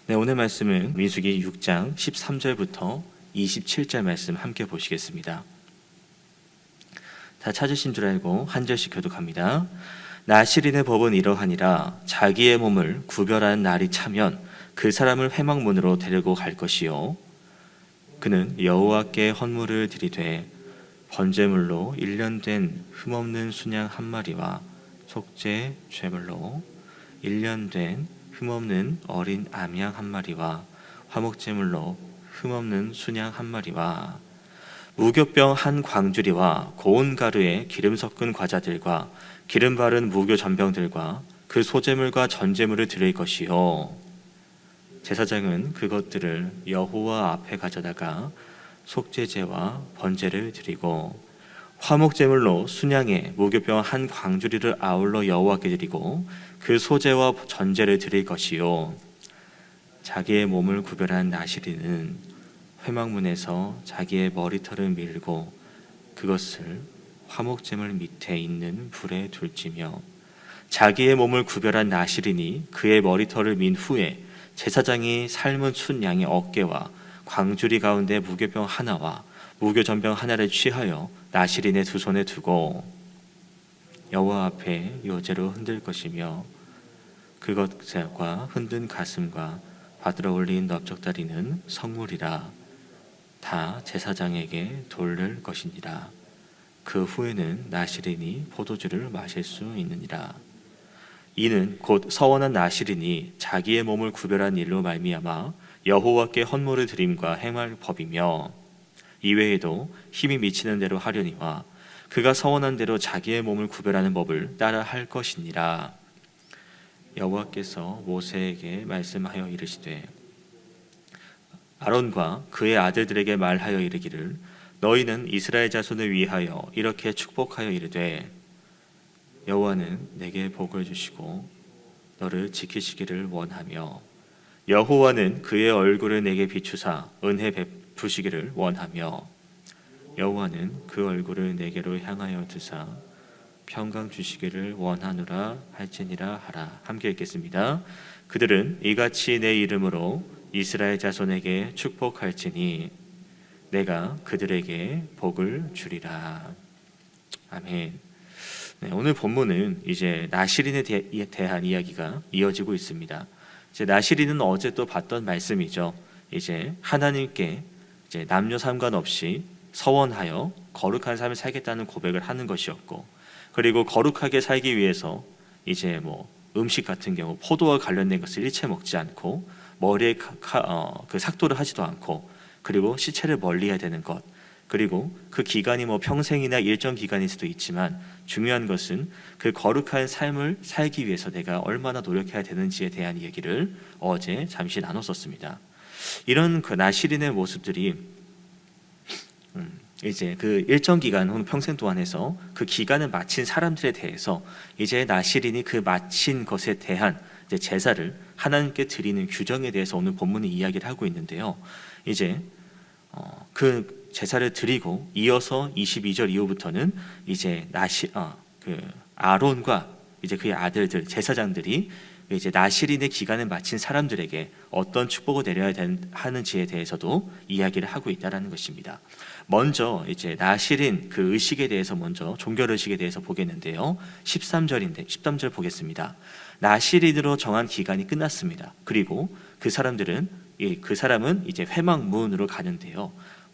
네, 오늘 말씀은 민수기 6장 13절부터 27절 말씀 함께 보시겠습니다. 다 찾으신 줄 알고 한 절씩 교독합니다. 나실인의 법은 이러하니라. 자기의 몸을 구별한 날이 차면 그 사람을 회막문으로 데리고 갈 것이요, 그는 여호와께 헌물을 드리되 번제물로 1년 된 흠없는 순양 한 마리와 속죄 제물로 1년 된 흠없는 어린 암양 한 마리와 화목제물로 흠없는 순양 한 마리와 무교병 한 광주리와 고운 가루에 기름 섞은 과자들과 기름 바른 무교 전병들과 그 소제물과 전제물을 드릴 것이요, 제사장은 그것들을 여호와 앞에 가져다가 속죄제와 번제를 드리고 화목제물로 순양의 무교병 한 광주리를 아울러 여호와께 드리고 그 소제와 전제를 드릴 것이요, 자기의 몸을 구별한 나실인은 회막문에서 자기의 머리털을 밀고 그것을 화목제물 밑에 있는 불에 둘지며, 자기의 몸을 구별한 나실인이 그의 머리털을 민 후에 제사장이 삶은 순양의 어깨와 광주리 가운데 무교병 하나와 무교전병 하나를 취하여 나실인의 두 손에 두고 여호와 앞에 요제로 흔들 것이며, 그것과 흔든 가슴과 받들어 올린 넓적다리는 성물이라 다 제사장에게 돌릴 것이니라. 그 후에는 나실인이 포도주를 마실 수 있느니라. 이는 곧 서원한 나실인이 자기의 몸을 구별한 일로 말미암아 여호와께 헌물을 드림과 행할 법이며, 이외에도 힘이 미치는 대로 하려니와 그가 서원한 대로 자기의 몸을 구별하는 법을 따라 할 것이니라. 여호와께서 모세에게 말씀하여 이르시되 아론과 그의 아들들에게 말하여 이르기를, 너희는 이스라엘 자손을 위하여 이렇게 축복하여 이르되, 여호와는 내게 복을 주시고 너를 지키시기를 원하며, 여호와는 그의 얼굴을 내게 비추사 은혜 베푸시기를 원하며, 여호와는 그 얼굴을 내게로 향하여 두사 평강 주시기를 원하노라 할지니라 하라. 함께 읽겠습니다. 그들은 이같이 내 이름으로 이스라엘 자손에게 축복할지니 내가 그들에게 복을 주리라. 아멘. 네, 오늘 본문은 이제 나실인에 대한 이야기가 이어지고 있습니다. 이제 나실인은 어제 또 봤던 말씀이죠. 이제 하나님께 이제 남녀 상관없이 서원하여 거룩한 삶을 살겠다는 고백을 하는 것이었고, 그리고 거룩하게 살기 위해서 이제 음식 같은 경우 포도와 관련된 것을 일체 먹지 않고 머리에 그 삭도를 하지도 않고, 그리고 시체를 멀리해야 되는 것, 그리고 그 기간이 평생이나 일정 기간일 수도 있지만 중요한 것은 그 거룩한 삶을 살기 위해서 내가 얼마나 노력해야 되는지에 대한 얘기를 어제 잠시 나눴었습니다. 이런 그 나실인의 모습들이 이제 그 일정 기간 혹은 평생 동안에서 그 기간을 마친 사람들에 대해서 이제 나실인이 그 마친 것에 대한 이제 제사를 하나님께 드리는 규정에 대해서 오늘 본문이 이야기를 하고 있는데요. 이제 그 제사를 드리고 이어서 22절 이후부터는 이제 그 아론과 이제 그의 아들들 제사장들이 이제 나실인의 기간을 마친 사람들에게 어떤 축복을 내려야 하는지에 대해서도 이야기를 하고 있다라는 것입니다. 먼저 이제 나실인 그 의식에 대해서 먼저 종결 의식에 대해서 보겠는데요. 13절 보겠습니다. 나실인으로 정한 기간이 끝났습니다. 그리고 그 사람은 이제 회막문으로 가는데요.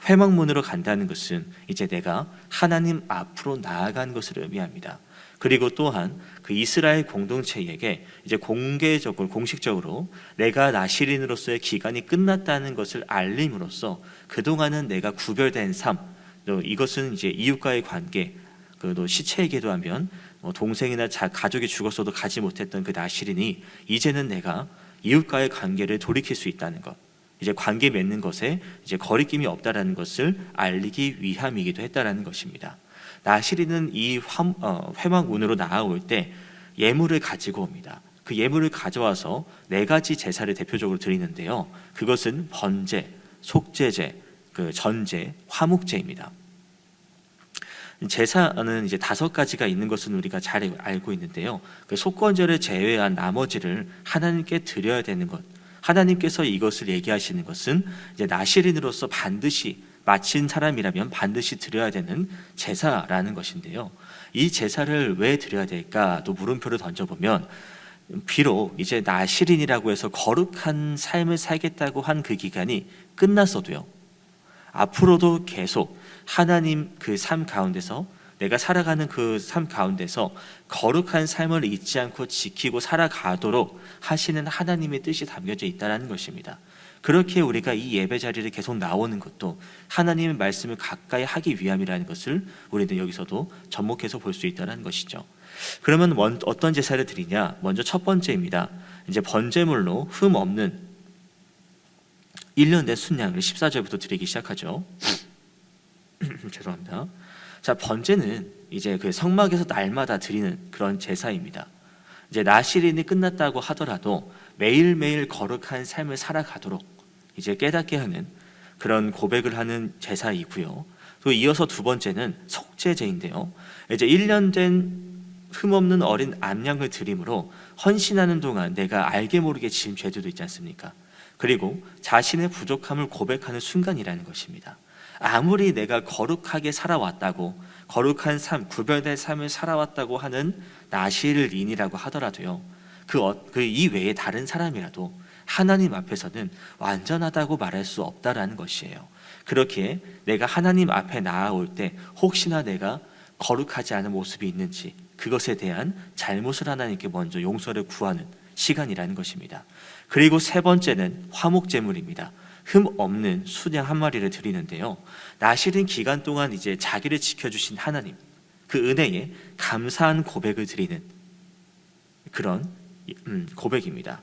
회막문으로 간다는 것은 이제 내가 하나님 앞으로 나아간 것을 의미합니다. 그리고 또한 그 이스라엘 공동체에게 이제 공식적으로 내가 나실인으로서의 기간이 끝났다는 것을 알림으로써 그동안은 내가 구별된 삶, 또 이것은 이제 이웃과의 관계, 또 시체에 기도하면 동생이나 가족이 죽었어도 가지 못했던 그 나실인이 이제는 내가 이웃과의 관계를 돌이킬 수 있다는 것, 이제 관계 맺는 것에 이제 거리낌이 없다라는 것을 알리기 위함이기도 했다라는 것입니다. 나실인은 이 회막문으로 나아올 때 예물을 가지고 옵니다. 그 예물을 가져와서 네 가지 제사를 대표적으로 드리는데요. 그것은 번제, 속죄제, 그 전제, 화목제입니다. 제사는 이제 5가지가 있는 것은 우리가 잘 알고 있는데요. 그 속건제를 제외한 나머지를 하나님께 드려야 되는 것, 하나님께서 이것을 얘기하시는 것은 이제 나시린으로서 반드시 마친 사람이라면 반드시 드려야 되는 제사라는 것인데요. 이 제사를 왜 드려야 될까? 또 물음표를 던져보면 비록 이제 나시린이라고 해서 거룩한 삶을 살겠다고 한 그 기간이 끝났어도요, 앞으로도 계속 하나님 그 삶 가운데서, 내가 살아가는 그 삶 가운데서 거룩한 삶을 잊지 않고 지키고 살아가도록 하시는 하나님의 뜻이 담겨져 있다는 것입니다. 그렇게 우리가 이 예배 자리를 계속 나오는 것도 하나님의 말씀을 가까이 하기 위함이라는 것을 우리는 여기서도 접목해서 볼 수 있다는 것이죠. 그러면 어떤 제사를 드리냐? 먼저 첫 번째입니다. 이제 번제물로 흠 없는 1년 된 순양을 14절부터 드리기 시작하죠. 죄송합니다. 자, 번제는 이제 그 성막에서 날마다 드리는 그런 제사입니다. 이제 나시린이 끝났다고 하더라도 매일매일 거룩한 삶을 살아가도록 이제 깨닫게 하는 그런 고백을 하는 제사이고요. 또 이어서 두 번째는 속죄제인데요. 이제 1년 된 흠없는 어린 암양을 드림으로 헌신하는 동안 내가 알게 모르게 지은 죄들도 있지 않습니까? 그리고 자신의 부족함을 고백하는 순간이라는 것입니다. 아무리 내가 거룩하게 살아왔다고, 거룩한 삶, 구별된 삶을 살아왔다고 하는 나시린이라고 하더라도요, 그 이외에 다른 사람이라도 하나님 앞에서는 완전하다고 말할 수 없다라는 것이에요. 그렇게 내가 하나님 앞에 나아올 때 혹시나 내가 거룩하지 않은 모습이 있는지, 그것에 대한 잘못을 하나님께 먼저 용서를 구하는 시간이라는 것입니다. 그리고 세 번째는 화목제물입니다. 흠 없는 순양 한 마리를 드리는데요, 나시린 기간 동안 이제 자기를 지켜주신 하나님, 그 은혜에 감사한 고백을 드리는 그런 고백입니다.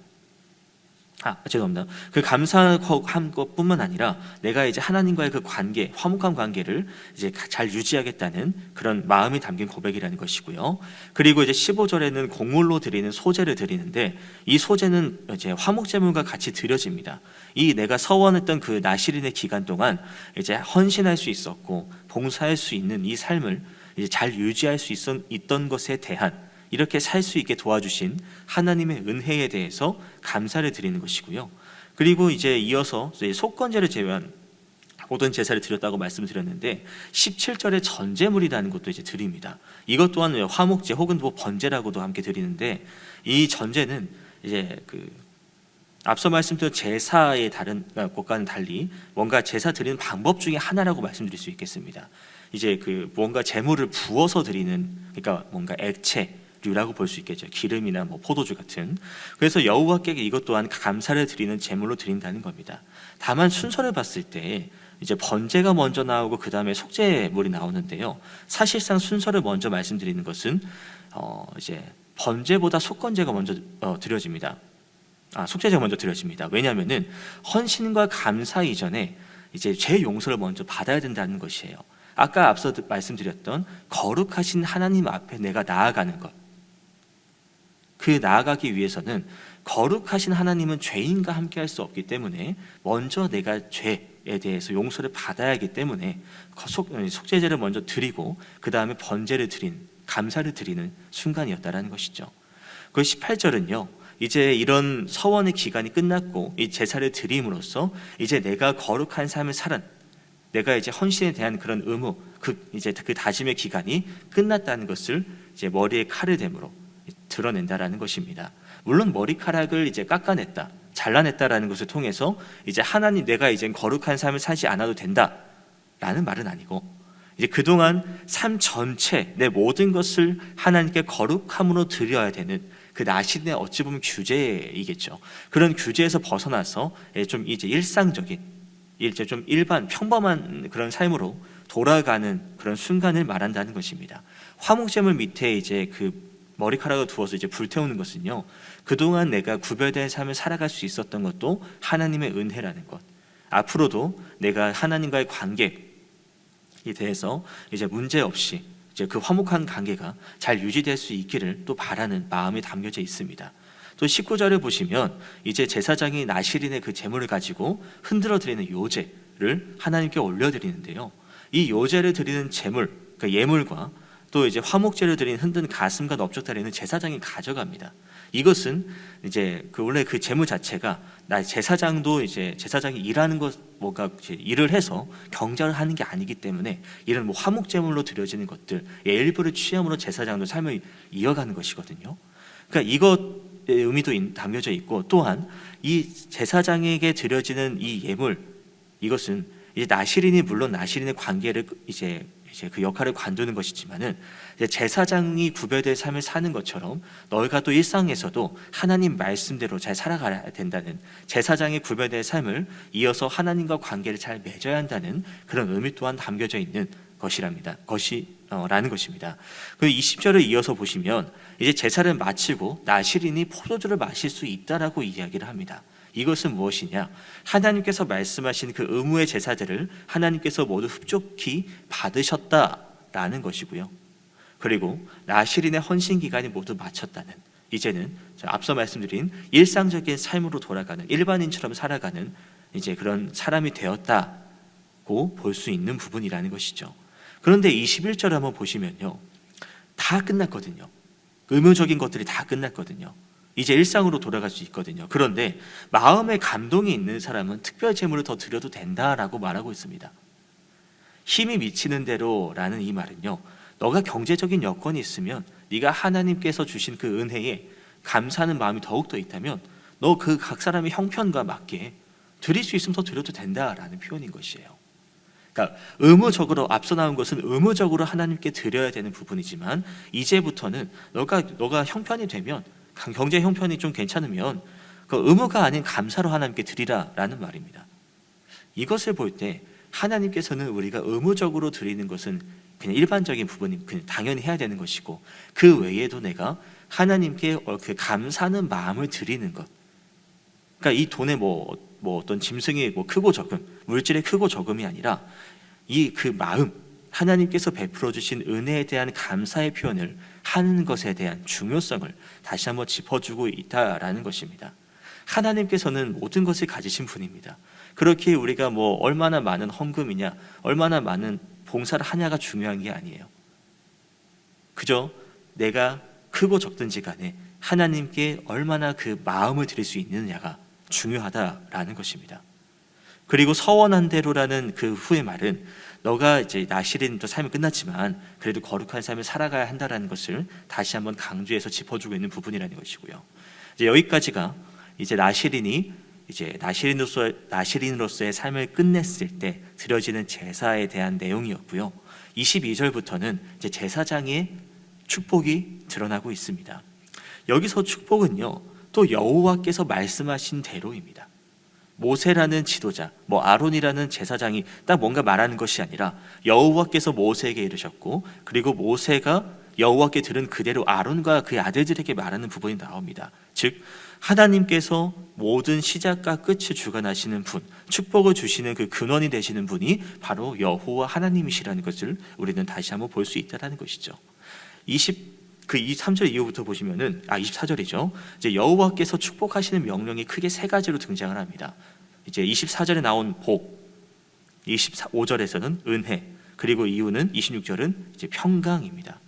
죄송합니다. 그 감사한 것뿐만 아니라 내가 이제 하나님과의 그 관계, 화목한 관계를 이제 잘 유지하겠다는 그런 마음이 담긴 고백이라는 것이고요. 그리고 이제 15절에는 곡물로 드리는 소제를 드리는데, 이 소제는 이제 화목제물과 같이 드려집니다. 이 내가 서원했던 그 나시린의 기간 동안 이제 헌신할 수 있었고 봉사할 수 있는 이 삶을 이제 잘 유지할 수 있던 것에 대한, 이렇게 살 수 있게 도와주신 하나님의 은혜에 대해서 감사를 드리는 것이고요. 그리고 이제 이어서 속건제를 제외한 모든 제사를 드렸다고 말씀드렸는데, 17절에 전제물이라는 것도 이제 드립니다. 이것 또한 화목제 혹은 뭐 번제라고도 함께 드리는데, 이 전제는 이제 그 앞서 말씀드린 제사의 다른 것과는 달리 뭔가 제사 드리는 방법 중에 하나라고 말씀드릴 수 있겠습니다. 이제 그 뭔가 제물을 부어서 드리는, 그러니까 뭔가 액체 류라고 볼 수 있겠죠. 기름이나 뭐 포도주 같은. 그래서 여호와께 이것 또한 감사를 드리는 제물로 드린다는 겁니다. 다만 순서를 봤을 때 이제 번제가 먼저 나오고 그 다음에 속죄물이 나오는데요, 사실상 순서를 먼저 말씀드리는 것은 이제 번제보다 속건제가 먼저 드려집니다. 속죄제가 먼저 드려집니다. 왜냐하면은 헌신과 감사 이전에 이제 죄 용서를 먼저 받아야 된다는 것이에요. 아까 앞서 말씀드렸던 거룩하신 하나님 앞에 내가 나아가는 것, 그 나아가기 위해서는 거룩하신 하나님은 죄인과 함께 할 수 없기 때문에 먼저 내가 죄에 대해서 용서를 받아야 하기 때문에 속죄제를 먼저 드리고 그 다음에 번제를 드린, 감사를 드리는 순간이었다라는 것이죠. 그 18절은요, 이제 이런 서원의 기간이 끝났고 이 제사를 드림으로써 이제 내가 거룩한 삶을 살은, 내가 이제 헌신에 대한 그런 의무, 이제 그 다짐의 기간이 끝났다는 것을 이제 머리에 칼을 댐으로 드러낸다라는 것입니다. 물론 머리카락을 이제 깎아냈다, 잘라냈다라는 것을 통해서 이제 하나님, 내가 이제 거룩한 삶을 살지 않아도 된다라는 말은 아니고, 이제 그동안 삶 전체 내 모든 것을 하나님께 거룩함으로 드려야 되는 그 나시린의 어찌 보면 규제이겠죠. 그런 규제에서 벗어나서 좀 이제 일상적인, 이제 좀 일반 평범한 그런 삶으로 돌아가는 그런 순간을 말한다는 것입니다. 화목제물 밑에 이제 그 머리카락을 두어서 이제 불태우는 것은요, 그동안 내가 구별된 삶을 살아갈 수 있었던 것도 하나님의 은혜라는 것, 앞으로도 내가 하나님과의 관계에 대해서 이제 문제 없이 이제 그 화목한 관계가 잘 유지될 수 있기를 또 바라는 마음이 담겨져 있습니다. 또 19절을 보시면 이제 제사장이 나시린의 그 제물을 가지고 흔들어 드리는 요제를 하나님께 올려드리는데요, 이 요제를 드리는 제물, 그 예물과 또 이제 화목제를 드린 흔든 가슴과 넓적다리는 제사장이 가져갑니다. 이것은 이제 원래 그 제물 자체가 제사장도 이제 제사장이 일하는 것 뭔가 이제 일을 해서 경작을 하는 게 아니기 때문에 이런 뭐 화목 제물로 드려지는 것들 일부를 취함으로 제사장도 삶을 이어가는 것이거든요. 그러니까 이것의 의미도 담겨져 있고, 또한 이 제사장에게 드려지는 이 예물, 이것은 이제 나시린이 물론 나시린의 관계를 이제 그 역할을 관두는 것이지만은 제사장이 구별된 삶을 사는 것처럼 너희가 또 일상에서도 하나님 말씀대로 잘 살아가야 된다는, 제사장의 구별된 삶을 이어서 하나님과 관계를 잘 맺어야 한다는 그런 의미 또한 담겨져 있는 라는 것입니다. 그 20절을 이어서 보시면 이제 제사를 마치고 나시린이 포도주를 마실 수 있다라고 이야기를 합니다. 이것은 무엇이냐? 하나님께서 말씀하신 그 의무의 제사들을 하나님께서 모두 흡족히 받으셨다라는 것이고요. 그리고 나시린의 헌신 기간이 모두 마쳤다는, 이제는 앞서 말씀드린 일상적인 삶으로 돌아가는, 일반인처럼 살아가는 이제 그런 사람이 되었다고 볼 수 있는 부분이라는 것이죠. 그런데 21절 한번 보시면요, 다 끝났거든요. 의무적인 것들이 다 끝났거든요. 이제 일상으로 돌아갈 수 있거든요. 그런데 마음에 감동이 있는 사람은 특별 제물을 더 드려도 된다라고 말하고 있습니다. 힘이 미치는 대로라는 이 말은요, 너가 경제적인 여건이 있으면, 네가 하나님께서 주신 그 은혜에 감사하는 마음이 더욱더 있다면 너 그 각 사람의 형편과 맞게 드릴 수 있으면 더 드려도 된다라는 표현인 것이에요. 그러니까 의무적으로, 앞서 나온 것은 의무적으로 하나님께 드려야 되는 부분이지만, 이제부터는 너가 형편이 되면, 경제 형편이 좀 괜찮으면 그 의무가 아닌 감사로 하나님께 드리라라는 말입니다. 이것을 볼 때 하나님께서는 우리가 의무적으로 드리는 것은 그냥 일반적인 부분이 그냥 당연히 해야 되는 것이고, 그 외에도 내가 하나님께 그 감사하는 마음을 드리는 것, 그러니까 이 돈의 뭐 어떤 짐승이 뭐 크고 적음, 물질의 크고 적음이 아니라 이 그 마음, 하나님께서 베풀어 주신 은혜에 대한 감사의 표현을 하는 것에 대한 중요성을 다시 한번 짚어주고 있다라는 것입니다. 하나님께서는 모든 것을 가지신 분입니다. 그렇게 우리가 뭐 얼마나 많은 헌금이냐, 얼마나 많은 봉사를 하냐가 중요한 게 아니에요. 그저 내가 크고 적든지 간에 하나님께 얼마나 그 마음을 드릴 수 있느냐가 중요하다라는 것입니다. 그리고 서원한 대로라는 그 후의 말은, 너가 이제 나시린도 삶이 끝났지만 그래도 거룩한 삶을 살아가야 한다라는 것을 다시 한번 강조해서 짚어주고 있는 부분이라는 것이고요. 이제 여기까지가 이제 나시린으로서의 삶을 끝냈을 때 드려지는 제사에 대한 내용이었고요. 22절부터는 이제 제사장의 축복이 드러나고 있습니다. 여기서 축복은요, 또 여호와께서 말씀하신 대로입니다. 모세라는 지도자, 아론이라는 제사장이 딱 뭔가 말하는 것이 아니라 여호와께서 모세에게 이르셨고, 그리고 모세가 여호와께 들은 그대로 아론과 그의 아들들에게 말하는 부분이 나옵니다. 즉 하나님께서 모든 시작과 끝을 주관하시는 분, 축복을 주시는 그 근원이 되시는 분이 바로 여호와 하나님이시라는 것을 우리는 다시 한번 볼 수 있다는 것이죠. 23절 이후부터 보시면은 24절이죠. 이제 여호와께서 축복하시는 명령이 크게 세 가지로 등장을 합니다. 이제 24절에 나온 복, 25절에서는 은혜, 그리고 이후는 26절은 이제 평강입니다.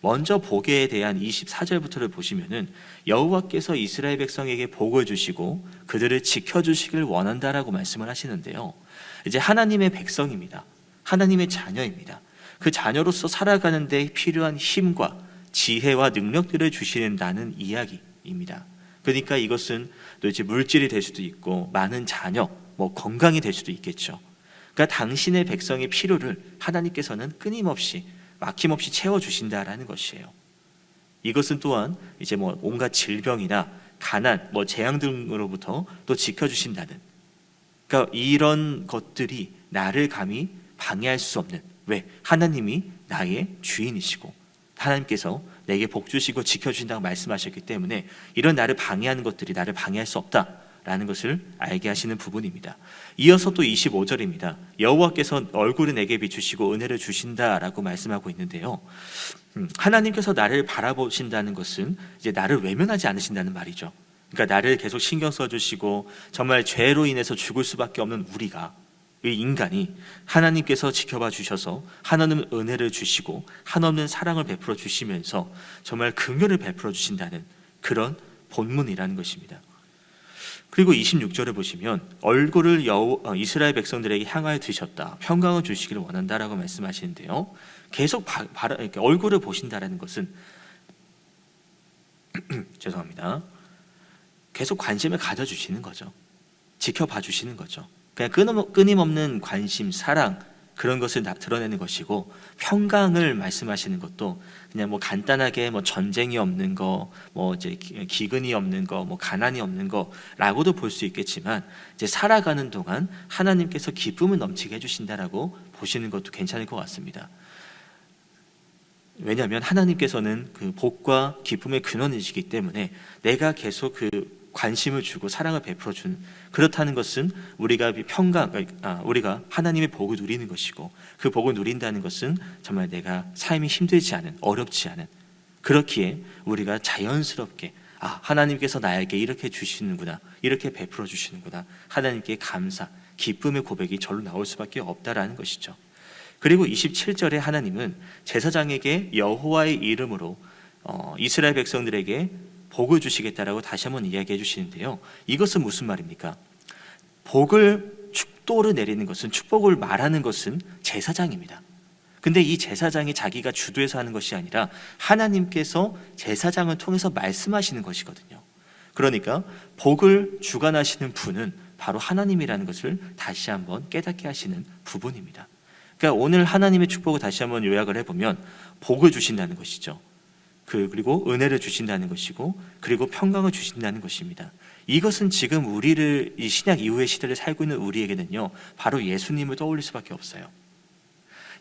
먼저 복에 대한 24절부터를 보시면은 여호와께서 이스라엘 백성에게 복을 주시고 그들을 지켜주시길 원한다라고 말씀을 하시는데요. 이제 하나님의 백성입니다. 하나님의 자녀입니다. 그 자녀로서 살아가는 데 필요한 힘과 지혜와 능력들을 주시는다는 이야기입니다. 그러니까 이것은 또 이제 물질이 될 수도 있고, 많은 자녀, 건강이 될 수도 있겠죠. 그러니까 당신의 백성의 필요를 하나님께서는 끊임없이 막힘없이 채워주신다라는 것이에요. 이것은 또한 이제 온갖 질병이나 가난, 재앙 등으로부터 또 지켜주신다는, 그러니까 이런 것들이 나를 감히 방해할 수 없는, 왜? 하나님이 나의 주인이시고 하나님께서 내게 복 주시고 지켜주신다고 말씀하셨기 때문에 이런 나를 방해하는 것들이 나를 방해할 수 없다라는 것을 알게 하시는 부분입니다. 이어서 또 25절입니다. 여호와께서 얼굴을 내게 비추시고 은혜를 주신다라고 말씀하고 있는데요. 하나님께서 나를 바라보신다는 것은 이제 나를 외면하지 않으신다는 말이죠. 그러니까 나를 계속 신경 써주시고, 정말 죄로 인해서 죽을 수밖에 없는 우리가 이 인간이 하나님께서 지켜봐 주셔서 한없는 은혜를 주시고 한없는 사랑을 베풀어 주시면서 정말 긍휼을 베풀어 주신다는 그런 본문이라는 것입니다. 그리고 26절에 보시면 얼굴을 이스라엘 백성들에게 향하여 드셨다, 평강을 주시기를 원한다라고 말씀하시는데요. 계속 이렇게 얼굴을 보신다라는 것은 죄송합니다. 계속 관심을 가져주시는 거죠. 지켜봐 주시는 거죠. 그냥 끊임없는 관심, 사랑, 그런 것을 드러내는 것이고, 평강을 말씀하시는 것도 그냥 뭐 간단하게 뭐 전쟁이 없는 거, 뭐 이제 기근이 없는 거, 뭐 가난이 없는 거라고도 볼 수 있겠지만, 이제 살아가는 동안 하나님께서 기쁨을 넘치게 해주신다라고 보시는 것도 괜찮을 것 같습니다. 왜냐하면 하나님께서는 그 복과 기쁨의 근원이시기 때문에 내가 계속 그 관심을 주고 사랑을 베풀어 주는, 그렇다는 것은 우리가 우리가 하나님의 복을 누리는 것이고, 그 복을 누린다는 것은 정말 내가 삶이 힘들지 않은, 어렵지 않은, 그렇기에 우리가 자연스럽게 하나님께서 나에게 이렇게 주시는구나, 이렇게 베풀어 주시는구나, 하나님께 감사, 기쁨의 고백이 절로 나올 수밖에 없다라는 것이죠. 그리고 27절에 하나님은 제사장에게 여호와의 이름으로 이스라엘 백성들에게 복을 주시겠다라고 다시 한번 이야기해 주시는데요. 이것은 무슨 말입니까? 축도를 내리는 것은, 축복을 말하는 것은 제사장입니다. 근데 이 제사장이 자기가 주도해서 하는 것이 아니라 하나님께서 제사장을 통해서 말씀하시는 것이거든요. 그러니까 복을 주관하시는 분은 바로 하나님이라는 것을 다시 한번 깨닫게 하시는 부분입니다. 그러니까 오늘 하나님의 축복을 다시 한번 요약을 해보면, 복을 주신다는 것이죠. 그리고 은혜를 주신다는 것이고, 그리고 평강을 주신다는 것입니다. 이것은 지금 우리를, 이 신약 이후의 시대를 살고 있는 우리에게는요, 바로 예수님을 떠올릴 수밖에 없어요.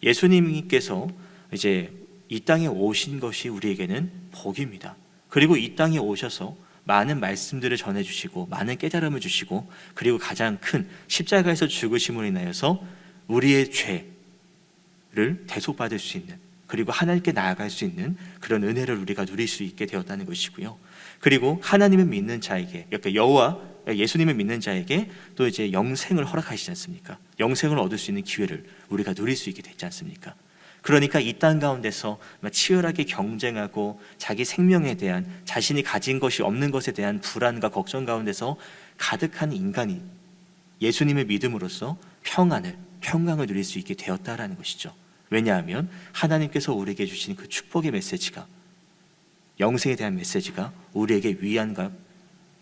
예수님께서 이제 이 땅에 오신 것이 우리에게는 복입니다. 그리고 이 땅에 오셔서 많은 말씀들을 전해주시고, 많은 깨달음을 주시고, 그리고 가장 큰 십자가에서 죽으심으로 인하여서 우리의 죄를 대속받을 수 있는, 그리고 하나님께 나아갈 수 있는 그런 은혜를 우리가 누릴 수 있게 되었다는 것이고요. 그리고 하나님을 믿는 자에게, 그러니까 예수님을 믿는 자에게 또 이제 영생을 허락하시지 않습니까? 영생을 얻을 수 있는 기회를 우리가 누릴 수 있게 됐지 않습니까? 그러니까 이 땅 가운데서 치열하게 경쟁하고 자기 생명에 대한, 자신이 가진 것이 없는 것에 대한 불안과 걱정 가운데서 가득한 인간이 예수님을 믿음으로써 평강을 누릴 수 있게 되었다라는 것이죠. 왜냐하면 하나님께서 우리에게 주신 그 축복의 메시지가, 영생에 대한 메시지가 우리에게 위안과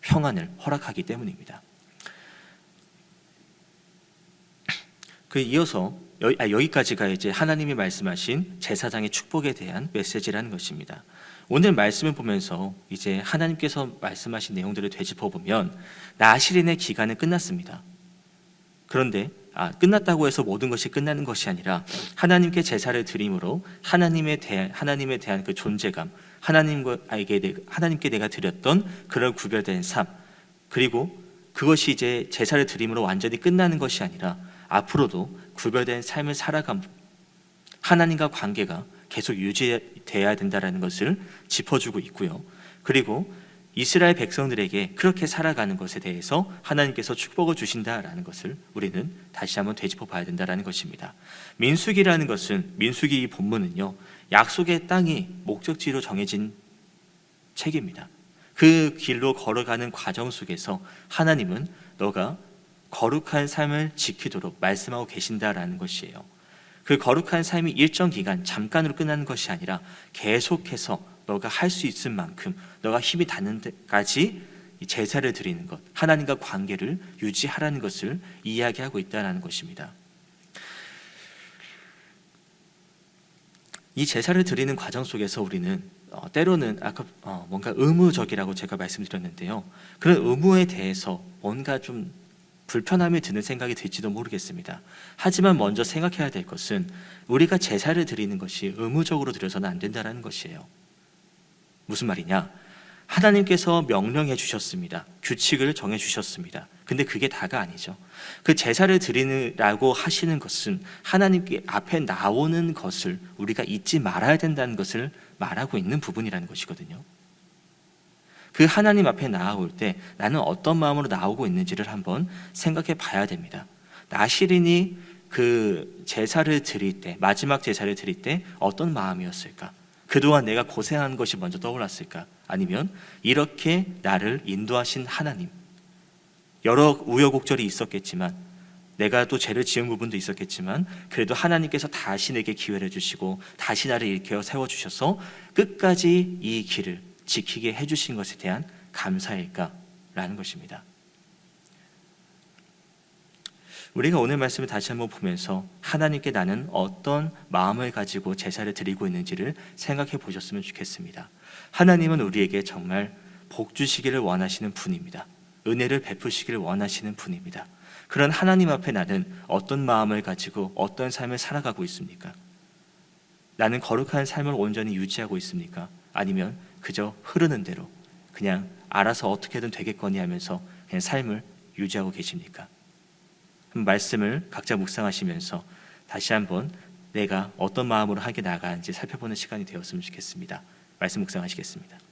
평안을 허락하기 때문입니다. 이어서 여기까지가 이제 하나님이 말씀하신 제사장의 축복에 대한 메시지라는 것입니다. 오늘 말씀을 보면서 이제 하나님께서 말씀하신 내용들을 되짚어 보면, 나실인의 기간은 끝났습니다. 그런데 끝났다고 해서 모든 것이 끝나는 것이 아니라 하나님께 제사를 드림으로 하나님에 대한 그 존재감, 하나님께 내가 드렸던 그런 구별된 삶, 그리고 그것이 이제 제사를 드림으로 완전히 끝나는 것이 아니라 앞으로도 구별된 삶을 살아감, 하나님과 관계가 계속 유지되어야 된다는 것을 짚어주고 있고요. 그리고 이스라엘 백성들에게 그렇게 살아가는 것에 대해서 하나님께서 축복을 주신다라는 것을 우리는 다시 한번 되짚어 봐야 된다는 것입니다. 민수기라는 것은, 민수기 이 본문은요, 약속의 땅이 목적지로 정해진 책입니다. 그 길로 걸어가는 과정 속에서 하나님은 너가 거룩한 삶을 지키도록 말씀하고 계신다라는 것이에요. 그 거룩한 삶이 일정 기간 잠깐으로 끝나는 것이 아니라 계속해서 너가 할 수 있을 만큼, 너가 힘이 닿는 데까지 제사를 드리는 것, 하나님과 관계를 유지하라는 것을 이야기하고 있다는 것입니다. 이 제사를 드리는 과정 속에서 우리는 때로는 뭔가 의무적이라고 제가 말씀드렸는데요, 그런 의무에 대해서 뭔가 좀 불편함이 드는 생각이 들지도 모르겠습니다. 하지만 먼저 생각해야 될 것은, 우리가 제사를 드리는 것이 의무적으로 드려서는 안 된다는 것이에요. 무슨 말이냐? 하나님께서 명령해 주셨습니다. 규칙을 정해 주셨습니다. 근데 그게 다가 아니죠. 그 제사를 드리라고 하시는 것은 하나님께 앞에 나오는 것을 우리가 잊지 말아야 된다는 것을 말하고 있는 부분이라는 것이거든요. 그 하나님 앞에 나아올 때 나는 어떤 마음으로 나오고 있는지를 한번 생각해 봐야 됩니다. 나시린이 그 제사를 드릴 때, 마지막 제사를 드릴 때 어떤 마음이었을까? 그동안 내가 고생한 것이 먼저 떠올랐을까? 아니면 이렇게 나를 인도하신 하나님, 여러 우여곡절이 있었겠지만, 내가 또 죄를 지은 부분도 있었겠지만, 그래도 하나님께서 다시 내게 기회를 주시고 다시 나를 일으켜 세워주셔서 끝까지 이 길을 지키게 해주신 것에 대한 감사일까라는 것입니다. 우리가 오늘 말씀을 다시 한번 보면서 하나님께 나는 어떤 마음을 가지고 제사를 드리고 있는지를 생각해 보셨으면 좋겠습니다. 하나님은 우리에게 정말 복 주시기를 원하시는 분입니다. 은혜를 베푸시기를 원하시는 분입니다. 그런 하나님 앞에 나는 어떤 마음을 가지고 어떤 삶을 살아가고 있습니까? 나는 거룩한 삶을 온전히 유지하고 있습니까? 아니면 그저 흐르는 대로 그냥 알아서 어떻게든 되겠거니 하면서 그냥 삶을 유지하고 계십니까? 말씀을 각자 묵상하시면서 다시 한번 내가 어떤 마음으로 함께 나아가는지 살펴보는 시간이 되었으면 좋겠습니다. 말씀 묵상하시겠습니다.